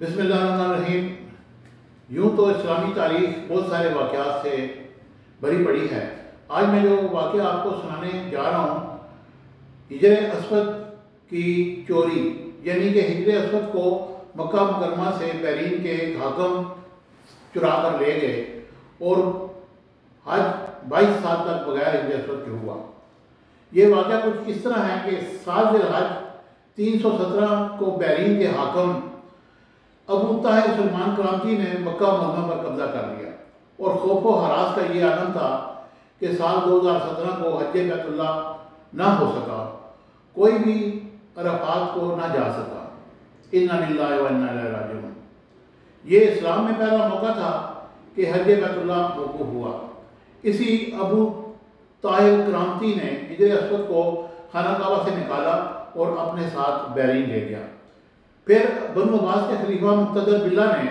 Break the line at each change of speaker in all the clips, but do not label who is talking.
बिस्मिल्लाहिर्रहमानिर्रहीम। यूँ तो इस्लामी तारीख बहुत सारे वाक़यात से भरी पड़ी है। आज मैं जो वाक़या आपको सुनाने जा रहा हूँ, हिजर अस्वद की चोरी, यानी कि हिजर अस्वद को मक्का मुकरमा से बैरीन के हाकम चुरा कर ले गए और हज 22 साल तक बगैर हिजर अस्वद के हुआ। ये वाक़या कुछ इस तरह है कि 7 ज़िलहज 317 को बैरीन के हाकम अबू ताहिर सलमान क्रांति ने मक्का मुकरमा पर कब्जा कर लिया और खौफ व हरास का ये आलम था कि साल 2017 को हज बैतुल्ला ना हो सका, कोई भी अरफात को ना जा सका। इन्ना लिल्लाहि व इन्ना इलैहि राजिऊन। ये इस्लाम में पहला मौका था कि हज बैतुल्ला मौकूफ हुआ। इसी अबू ताहिर क्रांति ने हिजर अस्वद को खाना काबा से निकाला और अपने साथ बैरीन ले गया। फिर बनु अब्बास के खलीफा मुक्तदर बिल्ला ने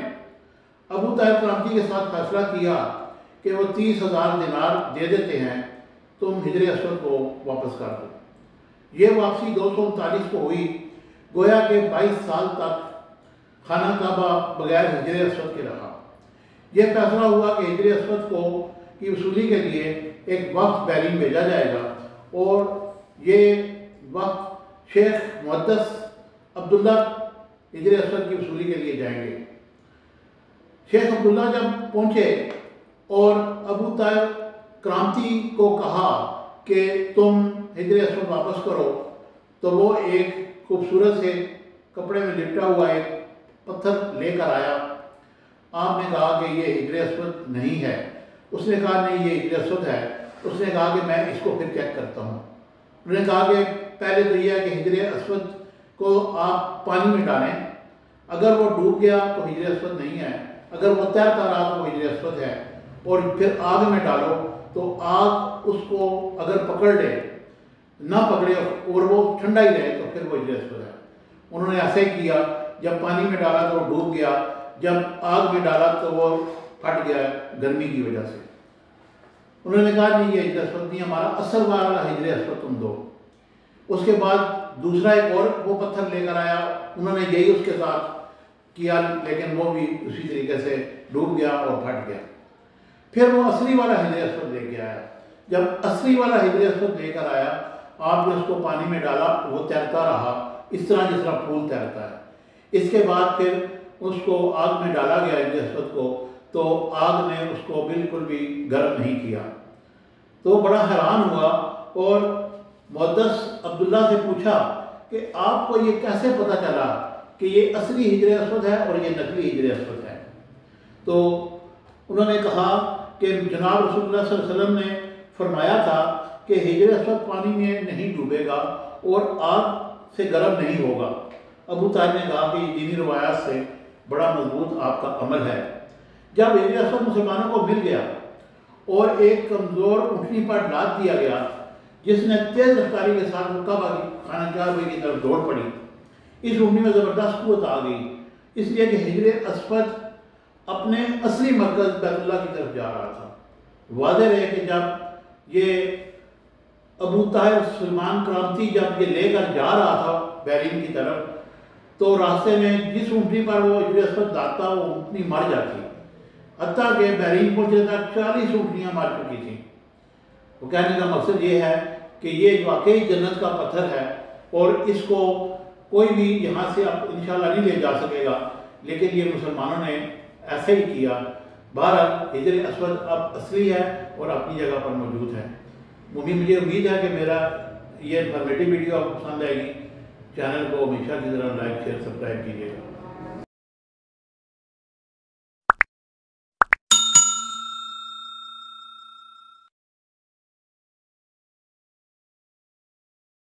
अबू ताहिर क्रांति के साथ फैसला किया कि वो 30,000 दिनार दे देते हैं, तुम हिजर अस्वद को वापस कर दो। ये वापसी 239 को हुई। गोया के 22 साल तक खाना काबा बगैर हिजर अस्वद के रहा। यह फैसला हुआ कि हिजर अस्वद को की वसूली के लिए एक वक्त बैरीन भेजा जाएगा और ये वक्त शेख मुहद्दिस अब्दुल्ला हिजर अस्वद की वसूली के लिए जाएंगे। शेख अब्दुल्ला जब पहुंचे और अबू ताहिर क्रांति को कहा कि तुम हिजर अस्वद वापस करो, तो वो एक खूबसूरत से कपड़े में लिपटा हुआ एक पत्थर लेकर आया। आपने कहा कि ये हिजर अस्वद नहीं है। उसने कहा नहीं, ये हिजर अस्वद है। उसने कहा कि मैं इसको फिर चेक करता हूँ। उन्होंने कहा कि पहले तो यह है कि हिजर अस्वद को आप पानी में डालें, अगर वो डूब गया तो हिजर अस्वद नहीं है, अगर वो तैरता रहा तो वो हिजर अस्वद है। और फिर आग में डालो तो आग उसको अगर पकड़ ले, ना पकड़े और वो ठंडा ही रहे तो फिर वो हिजर अस्वद है। उन्होंने ऐसे ही किया। जब पानी में डाला तो वो डूब गया, जब आग में डाला तो वो फट गया गर्मी की वजह से। उन्होंने कहा नहीं, ये हिजर अस्वद नहीं, हमारा असल वाला हिजर अस्वद तुम दो। उसके बाद दूसरा एक और वो पत्थर लेकर आया। उन्होंने यही उसके साथ किया, लेकिन वो भी उसी तरीके से डूब गया और फट गया। फिर वो असली वाला हिजर अस्वद लेके आया। जब असली वाला हिजर अस्वद लेकर आया, आपने उसको पानी में डाला, वो तैरता रहा इस तरह जिस तरह फूल तैरता है। इसके बाद फिर उसको आग में डाला गया हिजर अस्वद को, तो आग ने उसको बिल्कुल भी गर्म नहीं किया। तो बड़ा हैरान हुआ और मुहद्दिस अब्दुल्ला से पूछा कि आपको ये कैसे पता चला कि ये असली हिजर अस्वद है और ये नकली हिजर अस्वद है। तो उन्होंने कहा कि जनाब रसूलुल्लाह सल्लल्लाहु अलैहि वसल्लम ने फरमाया था कि हिजर अस्वद पानी में नहीं डूबेगा और आग से गर्म नहीं होगा। अबू ताहिर ने कहा कि दीनी रवायात से बड़ा मजबूत आपका अमल है। जब हिजर अस्वद मुसलमानों को मिल गया और एक कमज़ोर ऊँटनी पर लाद दिया गया, जिसने तेज रफ्तारी के साथ काबा की खाना की तरफ दौड़ पड़ी, इस ऊँटनी में ज़बरदस्त कुव्वत आ गई, इसलिए कि हिजर अस्वद अपने असली मरकज़ बैतुल्ला की तरफ जा रहा था। वाज़ेह रहे कि जब ये अबू ताहिर सलमान क्रांति जब ये लेकर जा रहा था बैरीन की तरफ, तो रास्ते में जिस ऊँटनी पर वो हिजर अस्वद लाता वो ऊँटनी मर जाती। हत्ता के बैरीन पहुँचने तक 40 ऊँटनियाँ मर चुकी थी। वो कहने का मकसद ये है कि ये वाकई जन्नत का पत्थर है और इसको कोई भी यहाँ से अब इंशाल्लाह नहीं ले जा सकेगा, लेकिन ये मुसलमानों ने ऐसे ही किया। बहरहाल हिजर अस्वद अब असली है और अपनी जगह पर मौजूद है। मुझे उम्मीद है कि मेरा ये इन्फॉर्मेटिव वीडियो आपको पसंद आएगी। चैनल को हमेशा की तरह लाइक शेयर सब्सक्राइब कीजिएगा।